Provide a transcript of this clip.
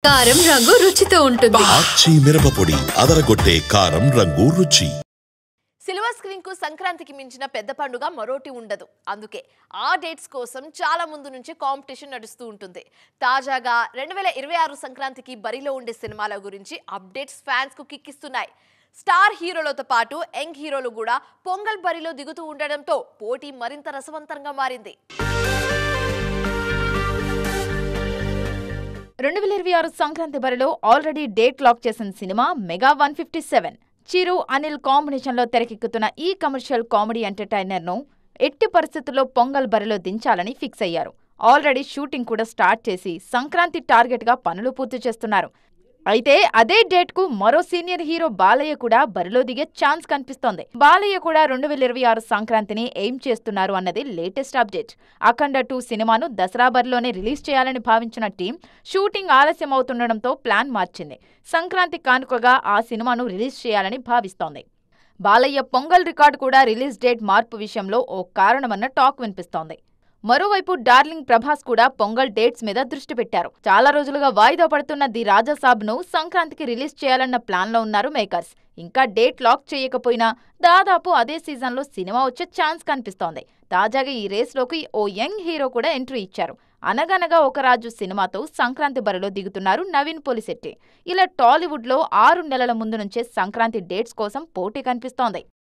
కారం రంగు రుచితో ఉంటుంది. ఆచి మిరపపొడి అదరగొట్టే కారం రంగు రుచి. సిల్వర్ స్క్రీన్ కు సంక్రాంతికి మించిన పెద్ద పండుగ మరోటి ఉండదు. అందుకే ఆ డేట్స్ కోసం చాలా ముందు నుంచి కాంపిటీషన్ నడుస్తూ ఉంటుంది. తాజాగా 2026 సంక్రాంతికి బరిలో ఉండే సినిమాల గురించి అప్డేట్స్ ఫ్యాన్స్ కు కిక్కిస్తున్నాయి. స్టార్ హీరోలతో పాటు యంగ్ హీరోలు కూడా పొంగల్ బరిలో దిగుతూ ఉండడంతో పోటీ మరింత రసవంతంగా మారింది. 2026 సంక్రాంతి బరిలో ఆల్రెడీ డేట్ లాక్ చేసిన సినిమా మెగా 157. చిరు అనిల్ కాంబినేషన్లో తెరకెక్కుతున్న ఈ కమర్షియల్ కామెడీ ఎంటర్టైనర్ను ఎట్టి పరిస్థితుల్లో పొంగల్ బరిలో దించాలని ఫిక్స్ అయ్యారు. ఆల్రెడీ షూటింగ్ కూడా స్టార్ట్ చేసి సంక్రాంతి టార్గెట్గా పనులు పూర్తి చేస్తున్నారు. అయితే అదే డేట్ కు మరో సీనియర్ హీరో బాలయ్య కూడా బరిలో దిగే ఛాన్స్ కనిపిస్తోంది. బాలయ్య కూడా 2026 సంక్రాంతిని ఏం చేస్తున్నారు అన్నది లేటెస్ట్ అప్డేట్. అఖండ 2 సినిమాను దసరా బరిలోనే రిలీజ్ చేయాలని భావించిన టీం షూటింగ్ ఆలస్యం అవుతుండటంతో ప్లాన్ మార్చింది. సంక్రాంతి కానుకగా ఆ సినిమాను రిలీజ్ చేయాలని భావిస్తోంది. బాలయ్య పొంగల్ రికార్డు కూడా రిలీజ్ డేట్ మార్పు విషయంలో ఓ కారణమన్న టాక్ వినిపిస్తోంది. మరోవైపు డార్లింగ్ ప్రభాస్ కూడా పొంగల్ డేట్స్ మీద దృష్టి పెట్టారు. చాలా రోజులుగా వాయిదా పడుతున్న ది రాజాసాబ్ ను సంక్రాంతికి రిలీజ్ చేయాలన్న ప్లాన్ లో ఉన్నారు మేకర్స్. ఇంకా డేట్ లాక్ చేయకపోయినా దాదాపు అదే సీజన్లో సినిమా వచ్చే ఛాన్స్ కనిపిస్తోంది. తాజాగా ఈ రేస్లోకి ఓ యంగ్ హీరో కూడా ఎంట్రీ ఇచ్చారు. అనగనగా ఒక రాజు సినిమాతో సంక్రాంతి బరిలో దిగుతున్నారు నవీన్ పోలిశెట్టి. ఇలా టాలీవుడ్ లో 6 నెలల ముందు నుంచే సంక్రాంతి డేట్స్ కోసం పోటీ కనిపిస్తోంది.